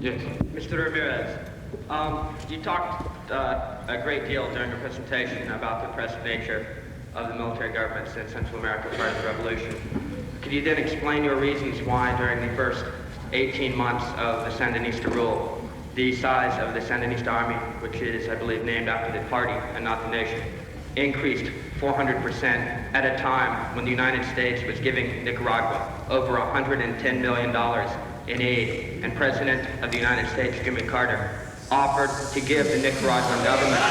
Yes. Mr. Ramirez, you talked a great deal during your presentation about the oppressive nature of the military governments in Central America prior to the revolution. Could you then explain your reasons why during the first 18 months of the Sandinista rule, the size of the Sandinista army, which is, I believe, named after the party and not the nation, increased 400% at a time when the United States was giving Nicaragua over $110 million in aid, and President of the United States, Jimmy Carter, offered to give the Nicaraguan government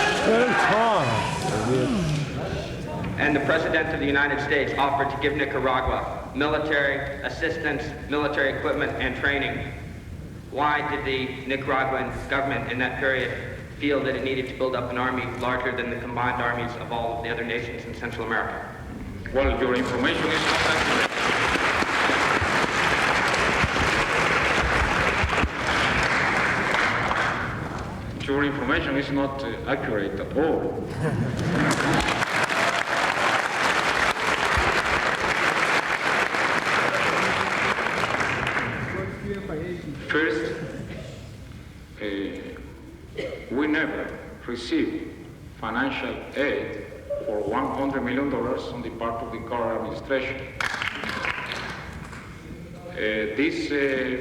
and the President of the United States offered to give Nicaragua military assistance, military equipment, and training. Why did the Nicaraguan government in that period feel that it needed to build up an army larger than the combined armies of all of the other nations in Central America? Well, your information is not accurate. Your information is not accurate at all. First, we never received financial aid for $100 million on the part of the Carter administration. This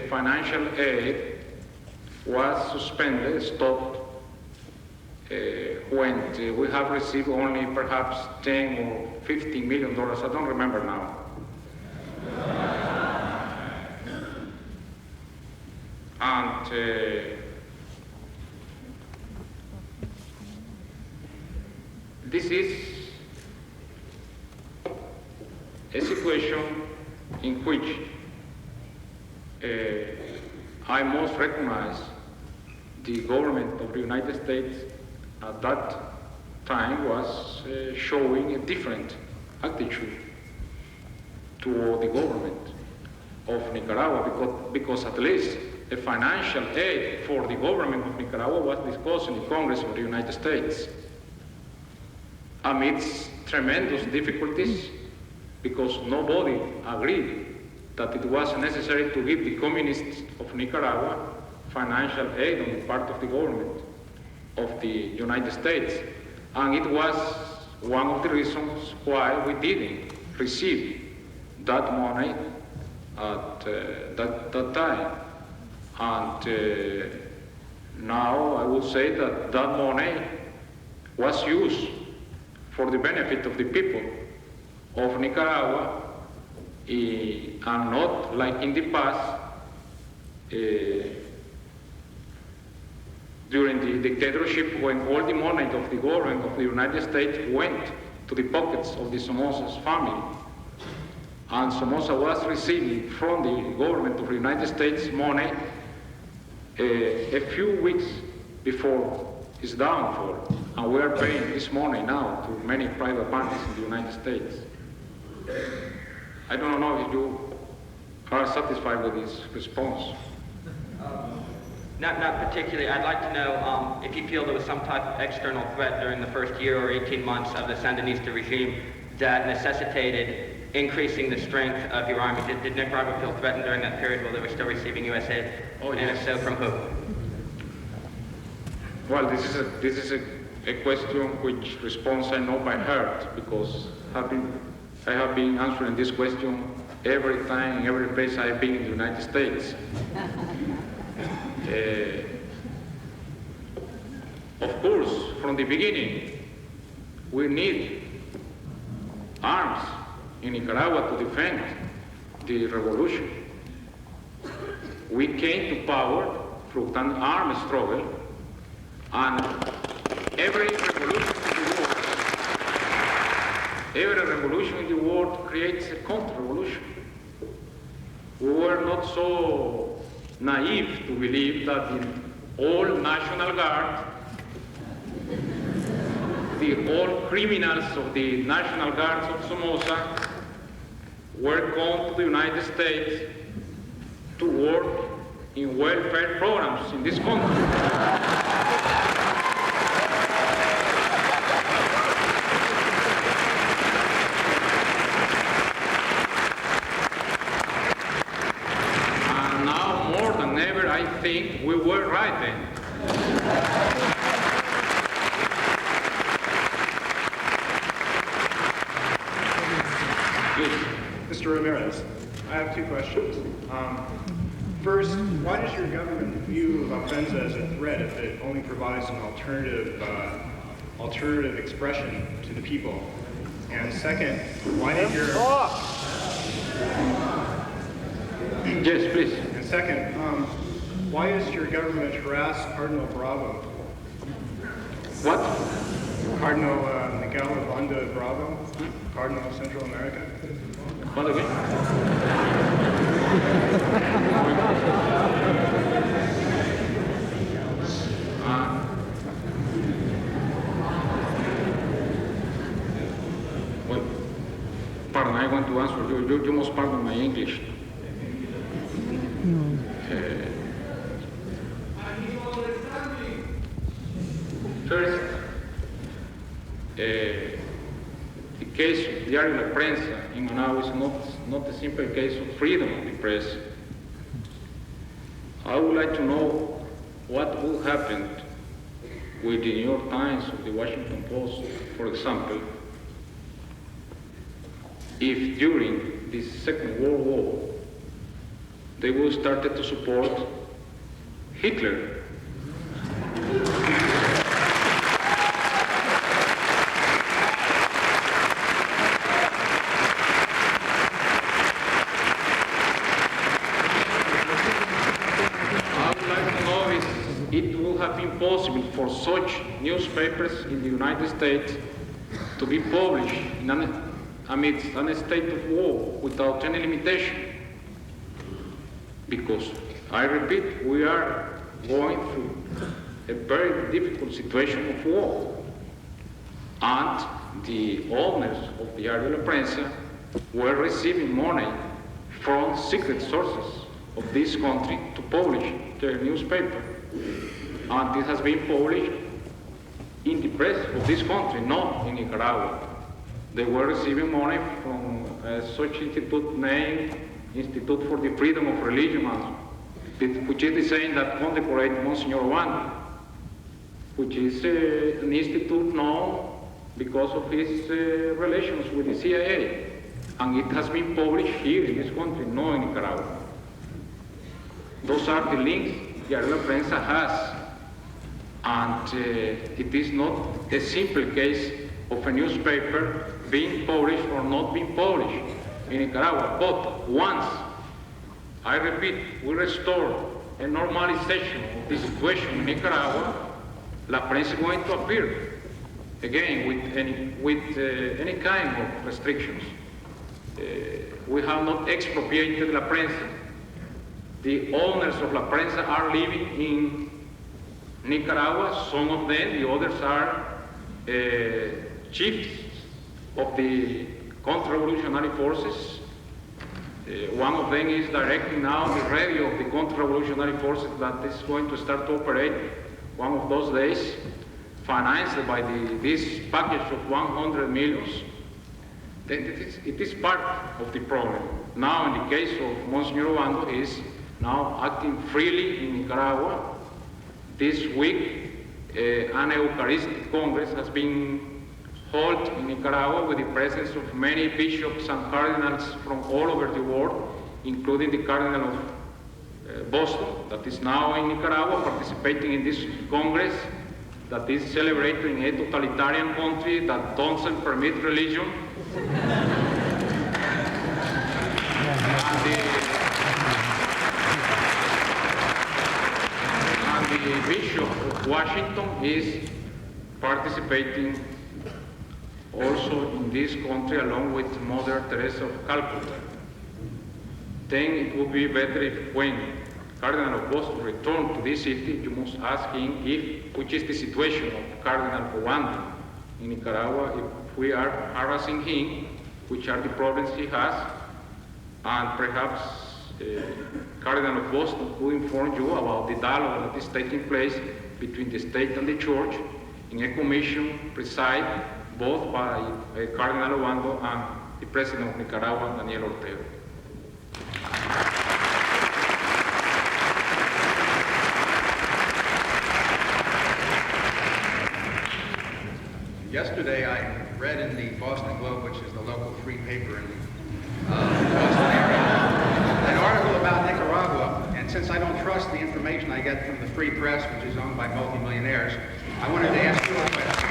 financial aid was suspended, stopped, when we have received only perhaps $10 or $15 million. I don't remember now. And this is a situation in which I must recognize the government of the United States at that time was showing a different attitude toward the government of Nicaragua because at least a financial aid for the government of Nicaragua was discussed in the Congress of the United States amidst tremendous difficulties because nobody agreed that it was necessary to give the communists of Nicaragua financial aid on the part of the government of the United States. And it was one of the reasons why we didn't receive that money at that time. And now I will say that that money was used for the benefit of the people of Nicaragua and not like in the past during the dictatorship when all the money of the government of the United States went to the pockets of the Somoza's family. And Somoza was receiving from the government of the United States money a few weeks before his downfall. And we are paying this money now to many private banks in the United States. I don't know if you are satisfied with this response. Not particularly. I'd like to know if you feel there was some type of external threat during the first year or 18 months of the Sandinista regime that necessitated increasing the strength of your army. Did Nicaragua feel threatened during that period while they were still receiving U.S. aid? Oh, and yes. if so, from who? Well, this is a question which response I know by heart because I have been answering this question every time, every place I have been in the United States. Of course, from the beginning, we need arms in Nicaragua to defend the revolution. We came to power through an armed struggle, and every revolution in the world creates a counter-revolution. We were not so naive to believe that the old National Guard, the old criminals of the National Guards of Somoza were come to the United States to work in welfare programs in this country. Sincere, I think we were right then. Mr. Ramirez, I have two questions. First, why does your government view La Prensa as a threat if it only provides an alternative expression to the people? And second, why did your... Yes, please. And second, why does your government harass Cardinal Bravo? What? Cardinal Miguel Banda Bravo, Cardinal of Central America? What again? Well, pardon, I want to answer you. You must pardon my English. First, the case of Diario La Prensa in Managua is not a simple case of freedom of the press. I would like to know what will happen with the New York Times or the Washington Post, for example, if during the Second World War they will start to support Hitler. It would have been possible for such newspapers in the United States to be published amidst a state of war without any limitation. Because, I repeat, we are going through a very difficult situation of war. And the owners of the Diario La Prensa were receiving money from secret sources of this country to publish their newspaper. And it has been published in the press of this country, not in Nicaragua. They were receiving money from such institute named Institute for the Freedom of Religion, which is the same that condecorate Monsignor Obando, which is an institute known because of his relations with the CIA. And it has been published here in this country, not in Nicaragua. Those are the links Diario La Prensa has. And it is not a simple case of a newspaper being published or not being published in Nicaragua. But once, I repeat, we restore a normalization of the situation in Nicaragua, La Prensa is going to appear again with any kind of restrictions. We have not expropriated La Prensa. The owners of La Prensa are living in Nicaragua, some of them, the others are chiefs of the counter-revolutionary forces. One of them is directing now the radio of the counter-revolutionary forces that is going to start to operate one of those days, financed by this package of 100 millions. Then it is part of the problem. Now, in the case of Monsignor Obando, is now acting freely in Nicaragua. This week, an Eucharistic Congress has been held in Nicaragua with the presence of many bishops and cardinals from all over the world, including the Cardinal of Boston, that is now in Nicaragua participating in this Congress that is celebrating a totalitarian country that doesn't permit religion. And the Bishop of Washington is participating also in this country along with Mother Teresa of Calcutta. Then it would be better if when Cardinal of Boston returned to this city, you must ask him which is the situation of Cardinal Obando in Nicaragua, if we are harassing him, which are the problems he has, and perhaps Cardinal of Boston could inform you about the dialogue that is taking place between the state and the church in a commission presided both by Cardinal Obando and the President of Nicaragua, Daniel Ortega. trust the information I get from the free press, which is owned by multimillionaires, I wanted to ask you a question.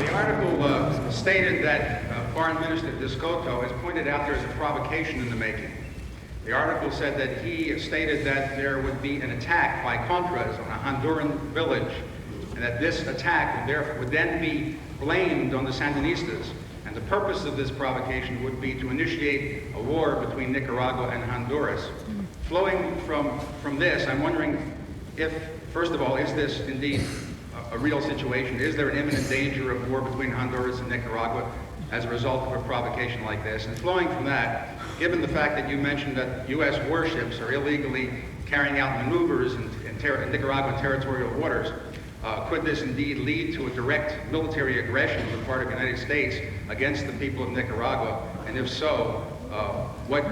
The article stated that Foreign Minister Descoto has pointed out there's a provocation in the making. The article said that he stated that there would be an attack by Contras on a Honduran village, and that this attack would then be blamed on the Sandinistas. And the purpose of this provocation would be to initiate a war between Nicaragua and Honduras. Flowing from this, I'm wondering if, first of all, is this indeed a real situation? Is there an imminent danger of war between Honduras and Nicaragua as a result of a provocation like this? And flowing from that, given the fact that you mentioned that U.S. warships are illegally carrying out maneuvers in Nicaraguan territorial waters, could this indeed lead to a direct military aggression on the part of the United States against the people of Nicaragua? And if so, what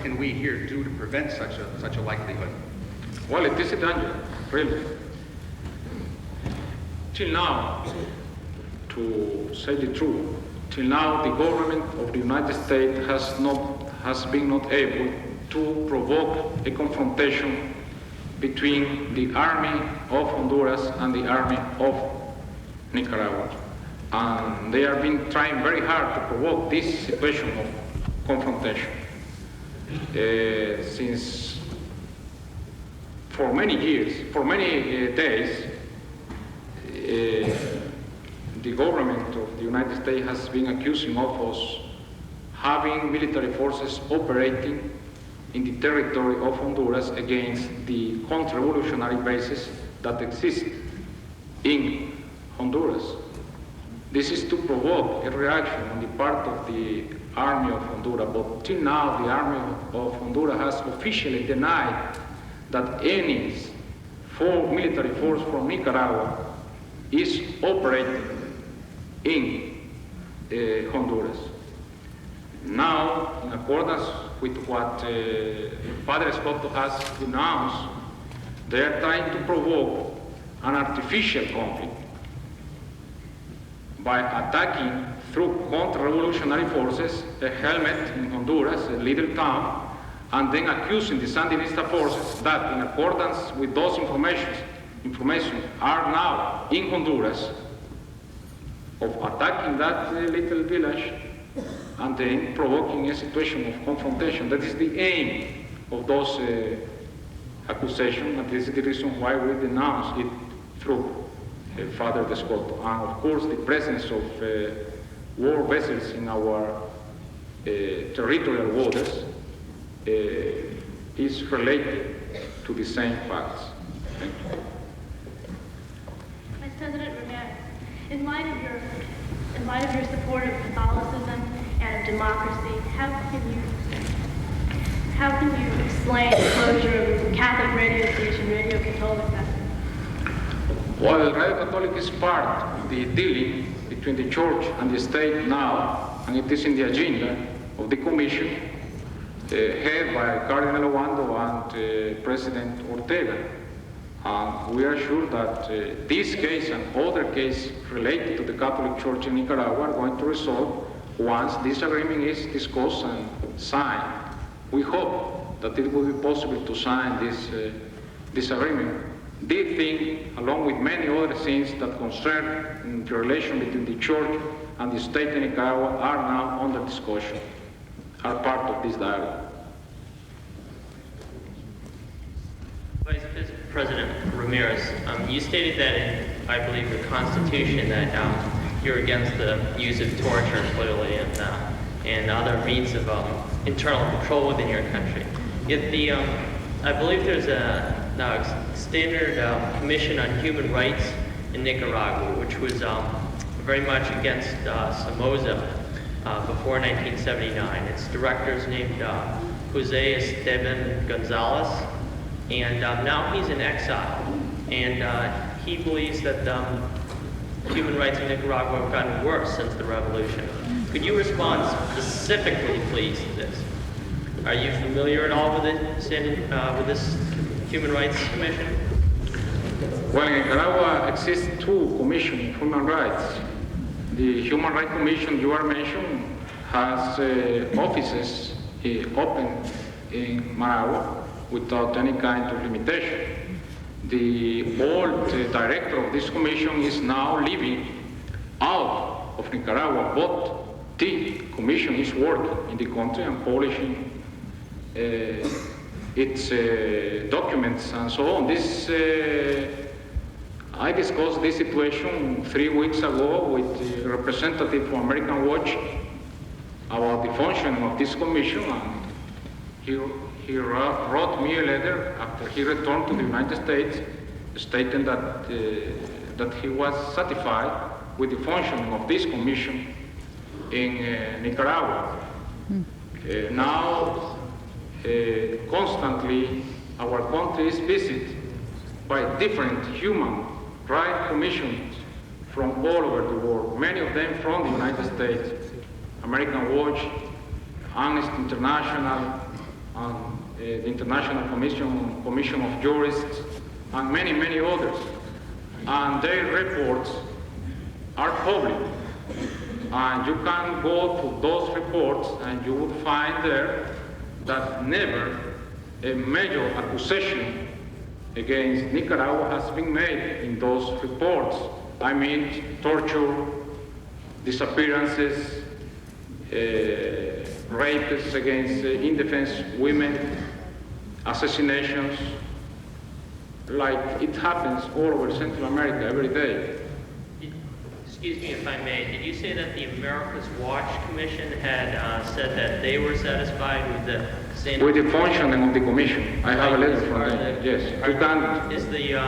can we here do to prevent such a likelihood? Well, it is a danger, really. Till now, to say the truth, till now the government of the United States has been not able to provoke a confrontation between the army of Honduras and the army of Nicaragua. And they have been trying very hard to provoke this situation of confrontation. Since for many years, for many days, the government of the United States has been accusing of us having military forces operating in the territory of Honduras against the counter-revolutionary bases that exist in Honduras. This is to provoke a reaction on the part of the army of Honduras, but till now the army of Honduras has officially denied that any military force from Nicaragua is operating in Honduras. Now, in accordance with what Padre Scotto has denounced, they are trying to provoke an artificial conflict by attacking through counter-revolutionary forces a helmet in Honduras, a little town, and then accusing the Sandinista forces that, in accordance with those information are now in Honduras, of attacking that little village and then provoking a situation of confrontation. That is the aim of those accusations, and this is the reason why we denounce it through Father Descoto. And of course, the presence of war vessels in our territorial waters is related to the same facts. Thank you. Vice President Ramirez, in light of your support of Catholicism and of democracy, how can you explain the closure of the Catholic radio station, Radio Católica? Well, Radio Católica is part of the dealing between the Church and the State now, and it is in the agenda of the Commission, headed by Cardinal Obando and President Ortega. And we are sure that this case and other cases related to the Catholic Church in Nicaragua are going to resolve once this agreement is discussed and signed. We hope that it will be possible to sign this agreement. This thing, along with many other things that concern the relation between the Church and the State in Nicaragua, are now under discussion, are part of this dialogue. Vice President Ramirez, you stated that in, I believe, the Constitution that you're against the use of torture, clearly, and other means of internal control within your country. Yet I believe there's a standard Commission on Human Rights in Nicaragua, which was very much against Somoza before 1979. Its director is named Jose Esteban Gonzalez, and now he's in exile, and he believes that human rights in Nicaragua have gotten worse since the revolution. Could you respond specifically, please, to this? Are you familiar at all with this Human Rights Commission? Well, in Nicaragua exists two commissions of human rights. The Human Rights Commission you are mentioning has offices open in Managua without any kind of limitation. The old director of this commission is now living out of Nicaragua, but the commission is working in the country and publishing its documents and so on. I discussed this situation 3 weeks ago with the representative from American Watch about the functioning of this commission, and he wrote me a letter after he returned to the United States stating that he was satisfied with the functioning of this commission in Nicaragua. Now, constantly, our country is visited by different human rights commissions from all over the world, many of them from the United States, American Watch, Amnesty International, and the International Commission of Jurists, and many, many others. And their reports are public. And you can go to those reports and you will find there that never a major accusation against Nicaragua has been made in those reports. I mean, torture, disappearances, rapes against indefense women, assassinations, like it happens all over Central America every day. Excuse me if I may, did you say that the America's Watch Commission had said that they were satisfied with the with the functioning of the commission? I have a letter from them, yes. Is the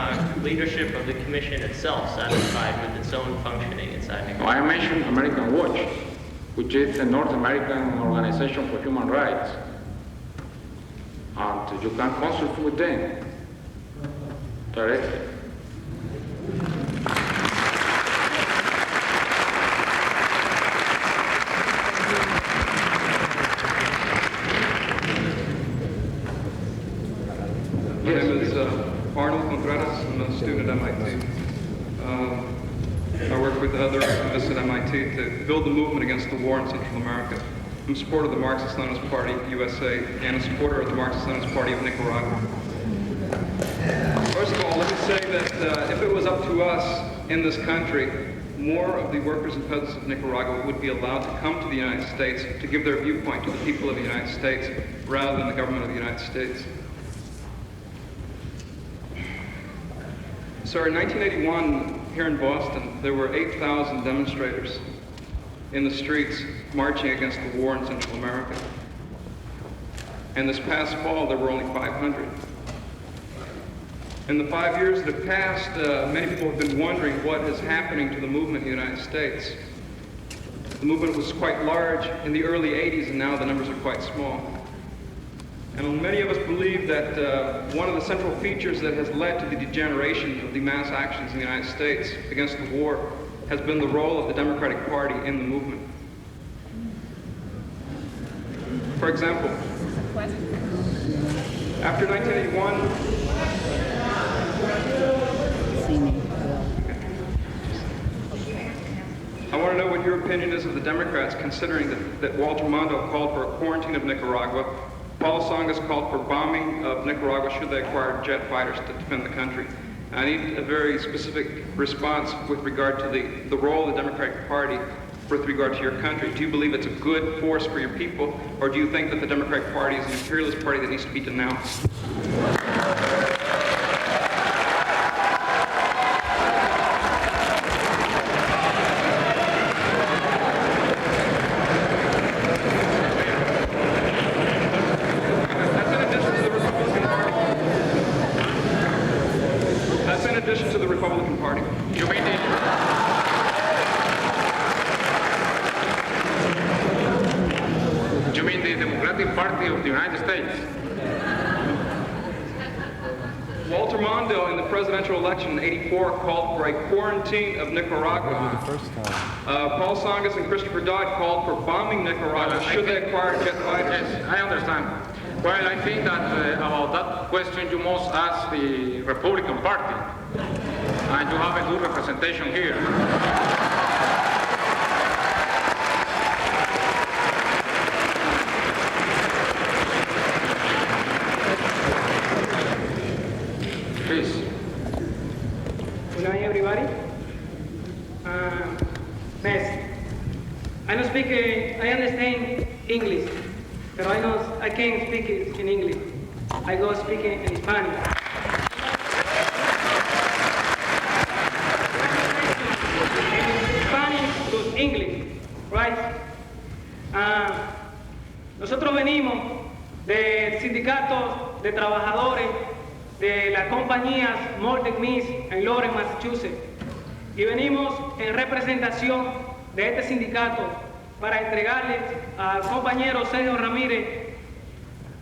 leadership of the commission itself satisfied with its own functioning inside Nicaragua? I mentioned American Watch, which is a North American organization for human rights. And you can consult with them directly. My name is Arnold Contreras. I'm a student at MIT. I work with other activists at MIT to build the movement against the war in Central America. I'm a supporter of the Marxist-Leninist Party USA and a supporter of the Marxist-Leninist Party of Nicaragua. First of all, let me say that if it was up to us in this country, more of the workers and peasants of Nicaragua would be allowed to come to the United States to give their viewpoint to the people of the United States rather than the government of the United States. So in 1981, here in Boston, there were 8,000 demonstrators in the streets marching against the war in Central America. And this past fall, there were only 500. In the 5 years that have passed, many people have been wondering what is happening to the movement in the United States. The movement was quite large in the early 80s, and now the numbers are quite small. And many of us believe that one of the central features that has led to the degeneration of the mass actions in the United States against the war has been the role of the Democratic Party in the movement. For example, after 1981, I want to know what your opinion is of the Democrats, considering that Walter Mondale called for a quarantine of Nicaragua. Paul Tsongas called for bombing of Nicaragua should they acquire jet fighters to defend the country. I need a very specific response with regard to the role of the Democratic Party with regard to your country. Do you believe it's a good force for your people, or do you think that the Democratic Party is an imperialist party that needs to be denounced? Walter Mondale in the presidential election in '84 called for a quarantine of Nicaragua. Paul Tsongas and Christopher Dodd called for bombing Nicaragua should they acquire jet fighters. Yes, I understand. Well, I think that about that question you must ask the Republican Party, and you have a good representation here. everybody. Miss, I don't speak, I understand English, but I can't speak it in English. I go speaking in Spanish. Spanish to English, right? Nosotros venimos del sindicato de trabajadores de las compañías Molten Mills en Lawrence, Massachusetts, y venimos en representación de este sindicato para entregarles al compañero Sergio Ramirez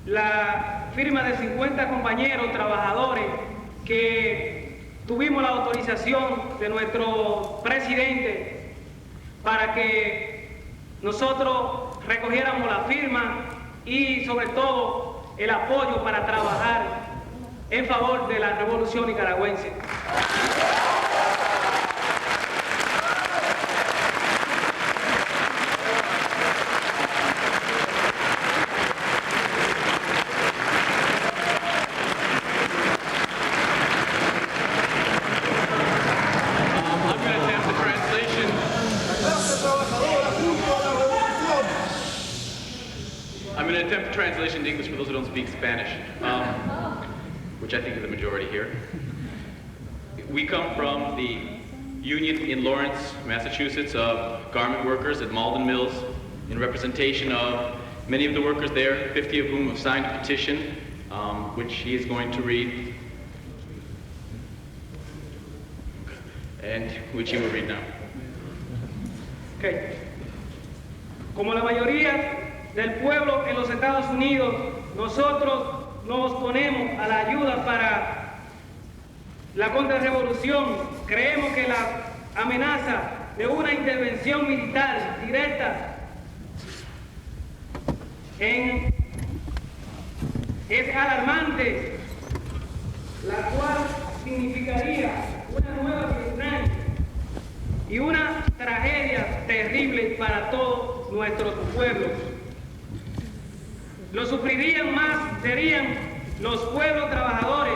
la firma de 50 compañeros trabajadores que tuvimos la autorización de nuestro presidente para que nosotros recogiéramos la firma y sobre todo el apoyo para trabajar en favor de la revolución nicaragüense. I'm going to attempt a translation to English for those who don't speak Spanish, which I think is the majority here. We come from the union in Lawrence, Massachusetts, of garment workers at Malden Mills, in representation of many of the workers there, 50 of whom have signed a petition, which he is going to read, and which he will read now. Okay. Como la mayoría del pueblo en los Estados Unidos, nosotros nos ponemos a la ayuda para la contrarrevolución. Creemos que la amenaza de una intervención militar directa es alarmante, la cual significaría una nueva Vietnam y una tragedia terrible para todos nuestros pueblos. Lo sufrirían más serían los pueblos trabajadores,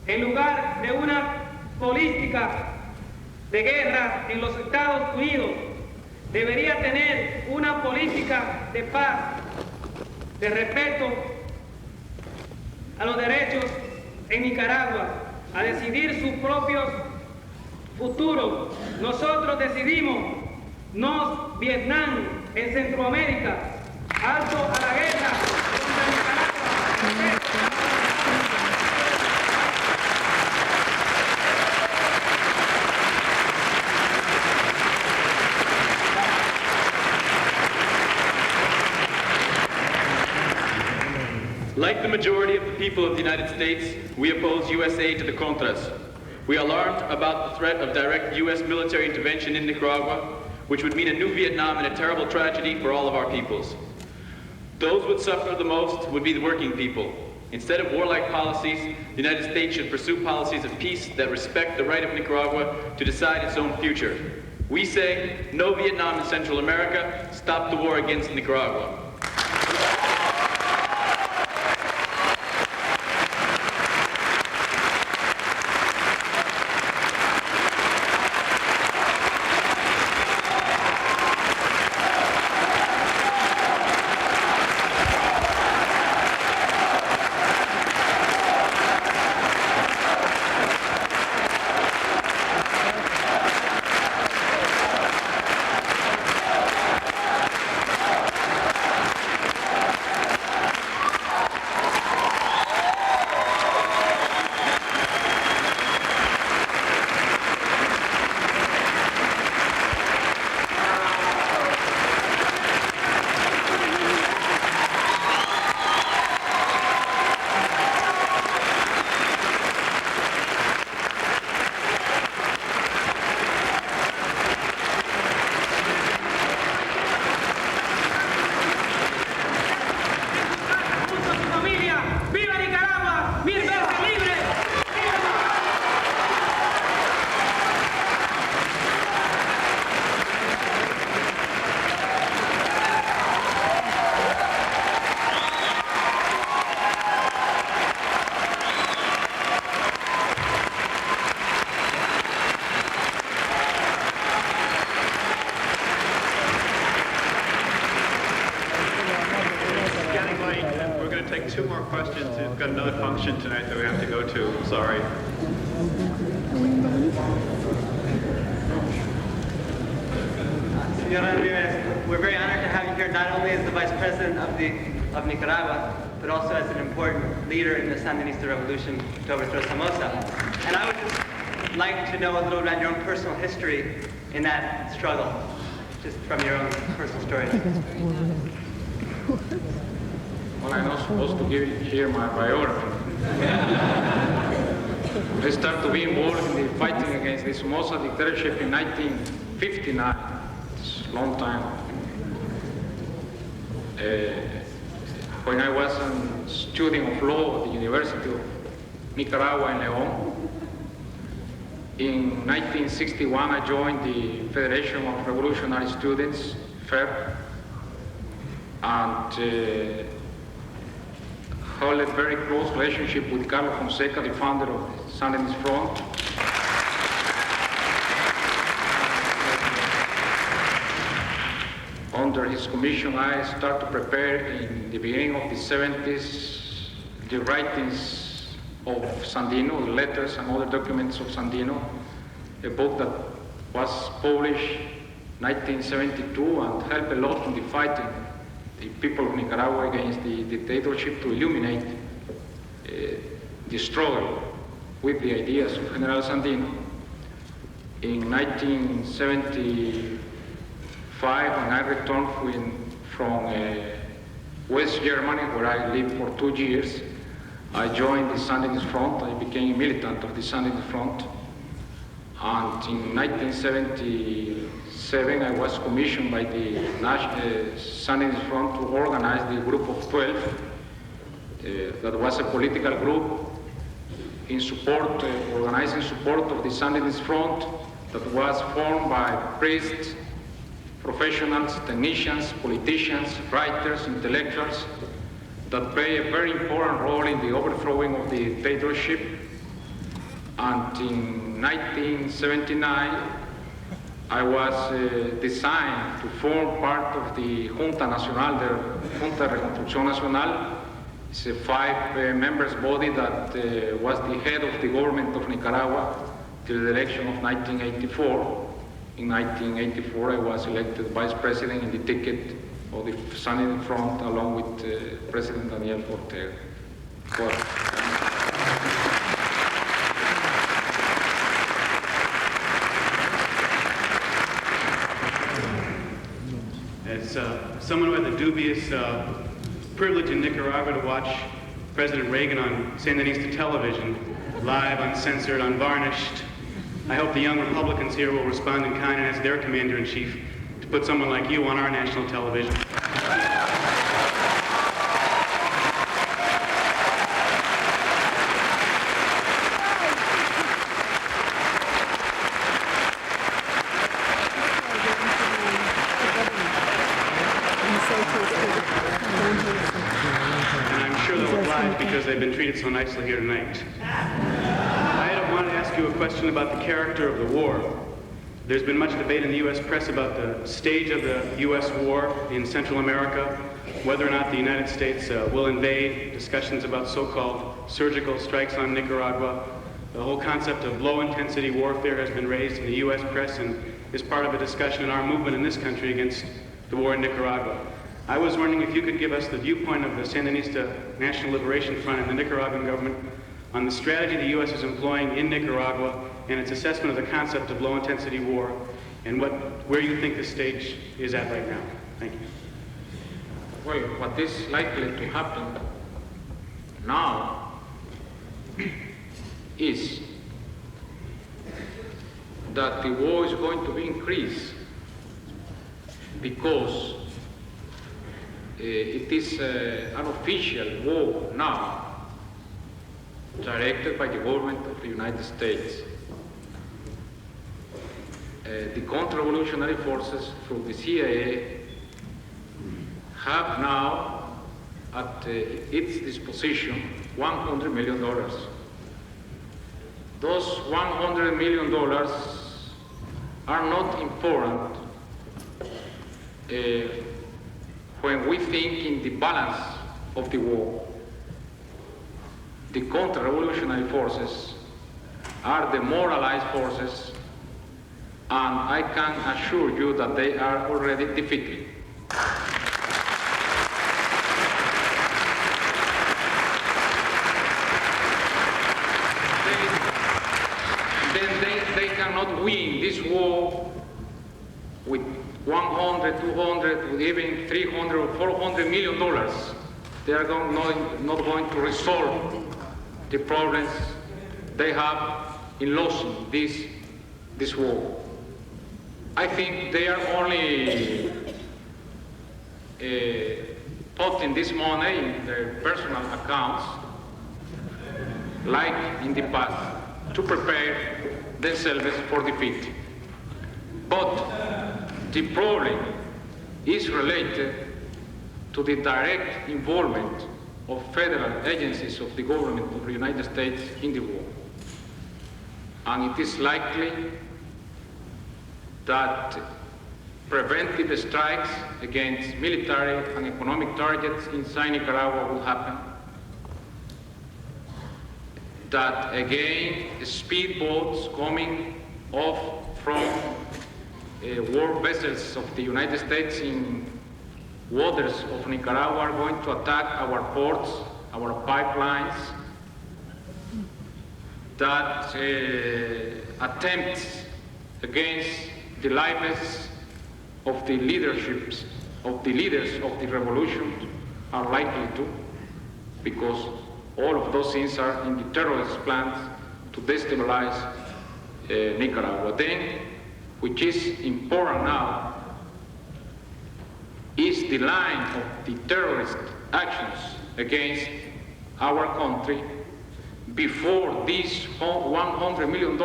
en lugar de una política de guerra en los Estados Unidos. Debería tener una política de paz, de respeto a los derechos en Nicaragua, a decidir sus propios futuros. Nosotros decidimos no Vietnam en Centroamérica, alto a la guerra contra Nicaragua. Like the majority of the people of the United States, we oppose U.S. aid to the Contras. We are alarmed about the threat of direct U.S. military intervention in Nicaragua, which would mean a new Vietnam and a terrible tragedy for all of our peoples. Those who would suffer the most would be the working people. Instead of warlike policies, the United States should pursue policies of peace that respect the right of Nicaragua to decide its own future. We say, no Vietnam in Central America, stop the war against Nicaragua. questions. We've got another function tonight that we have to go to. Sorry. Sergio Ramirez, we're very honored to have you here not only as the Vice President of Nicaragua, but also as an important leader in the Sandinista revolution to overthrow Somoza. And I would just like to know a little about your own personal history in that struggle, just from your own personal story. Well, I'm not supposed to give here my biography. I started to be involved in the fighting against the Somoza dictatorship in 1959. It's a long time. When I was a student of law at the University of Nicaragua in León. In 1961, I joined the Federation of Revolutionary Students, FER, and held a very close relationship with Carlos Fonseca, the founder of the Sandinist Front. Under his commission, I started to prepare in the beginning of the 70s the writings of Sandino, the letters and other documents of Sandino, a book that was published in 1972 and helped a lot in the fighting the people of Nicaragua against the dictatorship to illuminate the struggle with the ideas of General Sandino. In 1975, when I returned from West Germany, where I lived for 2 years, I joined the Sandinist Front. I became a militant of the Sandinist Front. And in 1977, I was commissioned by the Sandinist Front to organize the Group of 12. That was a political group in support, organizing support of the Sandinist Front that was formed by priests, professionals, technicians, politicians, writers, intellectuals that play a very important role in the overthrowing of the dictatorship. And in 1979, I was designed to form part of the Junta Nacional, the Junta de Reconstrucción Nacional. It's a 5-members body that was the head of the government of Nicaragua till the election of 1984. In 1984, I was elected vice president in the ticket of the Sandinist Front along with President Daniel Ortega. As someone who had the dubious privilege in Nicaragua to watch President Reagan on Sandinista television, live, uncensored, unvarnished, I hope the young Republicans here will respond in kind and ask their commander-in-chief to put someone like you on our national television. And I'm sure they'll oblige because they've been treated so nicely here tonight. I wanted to ask you a question about the character of the war. There's been much debate in the U.S. press about the stage of the U.S. war in Central America, whether or not the United States will invade, discussions about so-called surgical strikes on Nicaragua. The whole concept of low-intensity warfare has been raised in the U.S. press and is part of a discussion in our movement in this country against the war in Nicaragua. I was wondering if you could give us the viewpoint of the Sandinista National Liberation Front and the Nicaraguan government on the strategy the U.S. is employing in Nicaragua and its assessment of the concept of low-intensity war and where you think the stage is at right now. Thank you. Well, what is likely to happen now is that the war is going to be increased because it is an official war now directed by the government of the United States. The counter-revolutionary forces through the CIA have now at its disposition $100 million. Those $100 million are not important when we think in the balance of the war. the counter-revolutionary forces are demoralized forces, and I can assure you that they are already defeated. They cannot win this war with 100, 200, with even 300 or 400 million dollars. They are not going to resolve the problems they have in losing this war. I think they are only putting this money in their personal accounts, like in the past, to prepare themselves for defeat. But the problem is related to the direct involvement of federal agencies of the government of the United States in the war. And it is likely that preventive strikes against military and economic targets inside Nicaragua will happen. That again, speedboats coming off from war vessels of the United States in waters of Nicaragua are going to attack our ports, our pipelines. That attempts against the lives of the leaders of the revolution are likely to, because all of those things are in the terrorist plans to destabilize Nicaragua. Then, which is important now, is the line of the terrorist actions against our country before these $100 million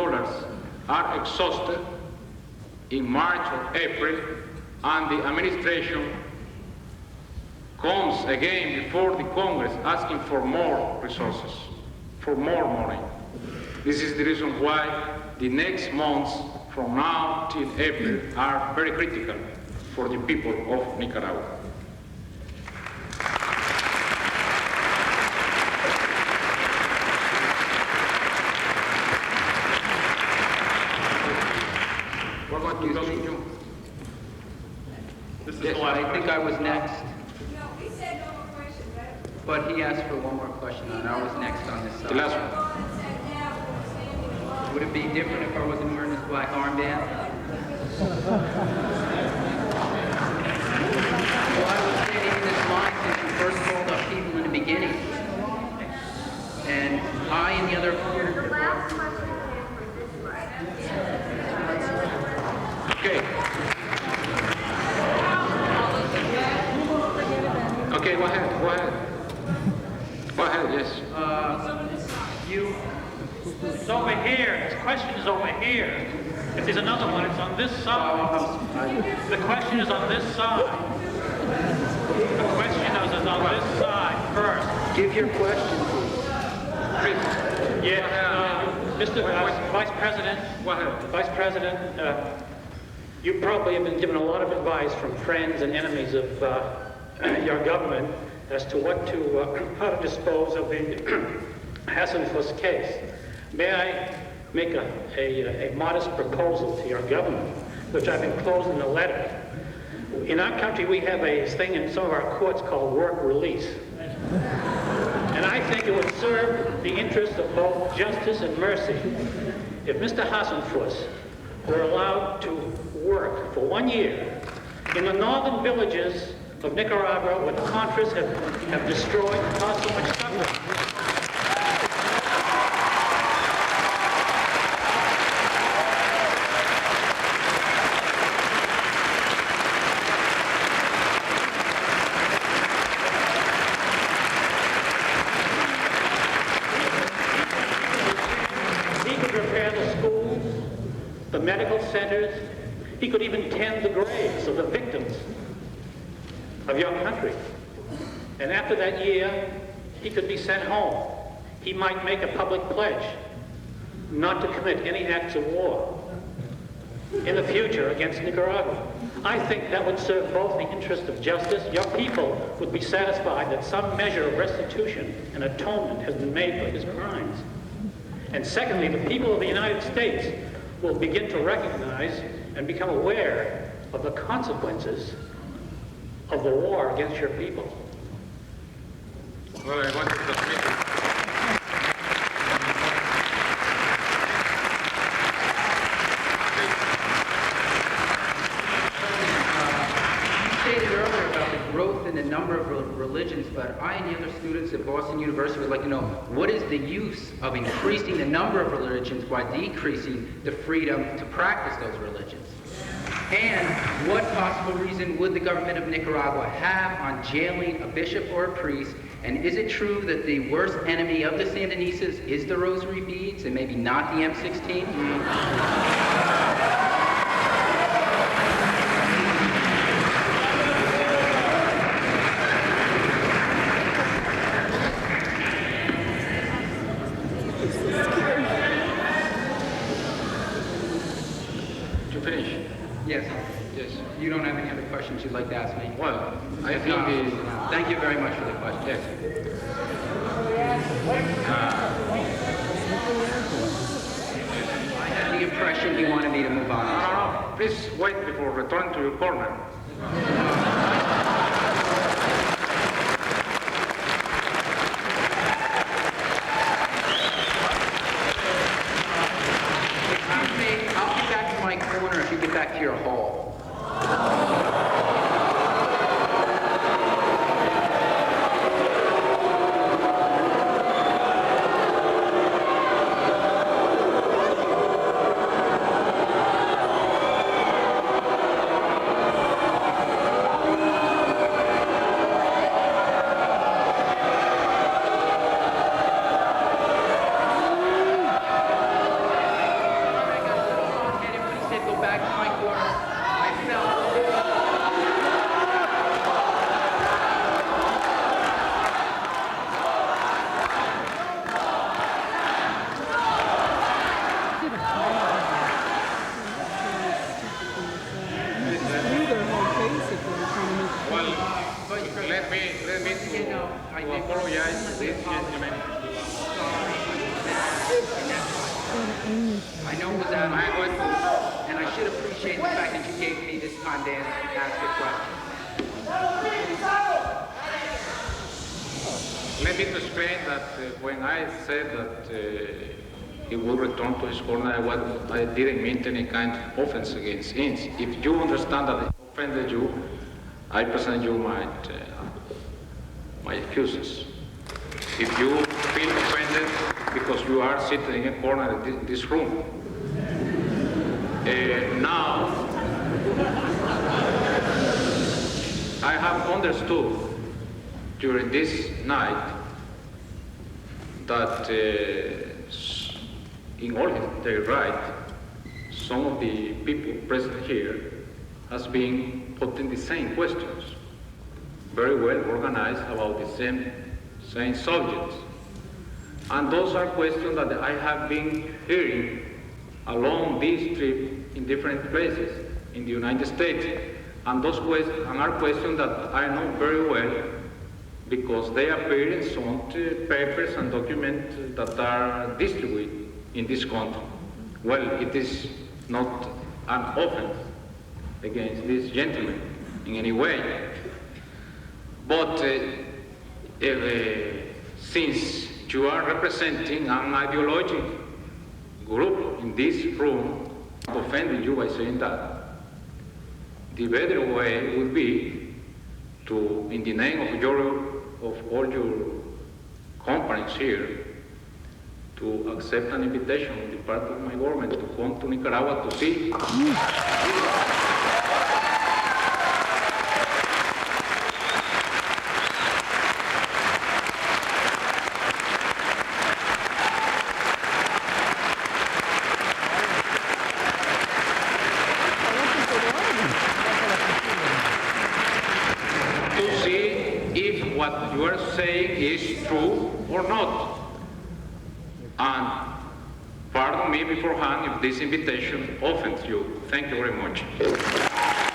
are exhausted in March or April, and the administration comes again before the Congress asking for more resources, for more money. This is the reason why the next months from now till April are very critical for the people of Nicaragua. We're going to go to This is yes, I think I was next. No, we said no more questions, right? But he asked for one more question, and I was next on this side. The last one. Would it be different if I wasn't wearing this black armband? Well, I was stating this line since you first called up people in the beginning. And I and the other... The last question for this slide. Okay. Okay, go ahead, go ahead. Go ahead, yes. It's over here. This question is over here. If there's another one, it's on this side. The question is on this side. The question is on this side first. Give your question, please. Yes, Mr. Vice President. Go ahead. Vice President, you probably have been given a lot of advice from friends and enemies of your government as to how to dispose of the Hassan-Fuss case. May I make a modest proposal to your government, which I've enclosed in a letter. In our country, we have a thing in some of our courts called work release. And I think it would serve the interests of both justice and mercy if Mr. Hassan-Fuss were allowed to work for 1 year in the northern villages of Nicaragua, where the Contras have destroyed and caused so much suffering. He could repair the schools, the medical centers. He could even tend the graves of the victims of your country. And after that year, he could be sent home. He might make a public pledge not to commit any acts of war. in the future against Nicaragua. I think that would serve both the interest of justice. Your people would be satisfied that some measure of restitution and atonement has been made for his crimes. And secondly, the people of the United States will begin to recognize and become aware of the consequences of the war against your people. Well, I want to transmit growth in the number of religions, but I and the other students at Boston University would like to know, what is the use of increasing the number of religions while decreasing the freedom to practice those religions? And what possible reason would the government of Nicaragua have on jailing a bishop or a priest? And is it true that the worst enemy of the Sandinistas is the rosary beads and maybe not the M16? Yes. Yes. You don't have any other questions you'd like to ask me? Well, I think thank you very much for the question. Yes. I had the impression you wanted me to move on. No. Please wait before returning to your corner. If you get back to your hall. I know it was out of my way, and I should appreciate the fact that you gave me this time to ask a question. Let me explain that when I said that he will return to his corner, I didn't mean any kind of offense against him. If you understand that I offended you, I present you my excuses. If you feel offended because you are sitting in a corner in this room, now I have understood during this night that in all their right, some of the people present here has been putting the same questions, very well organized about the same subjects. And those are questions that I have been hearing along this trip in different places in the United States. And those questions are questions that I know very well because they appear in some papers and documents that are distributed in this country. Well, it is not an offense against this gentleman in any way. But since you are representing an ideological group in this room, offending you by saying that, the better way would be to, in the name of all your companies here, to accept an invitation on the part of my government to come to Nicaragua to see. What you are saying is true or not. And pardon me beforehand if this invitation offends you. Thank you very much.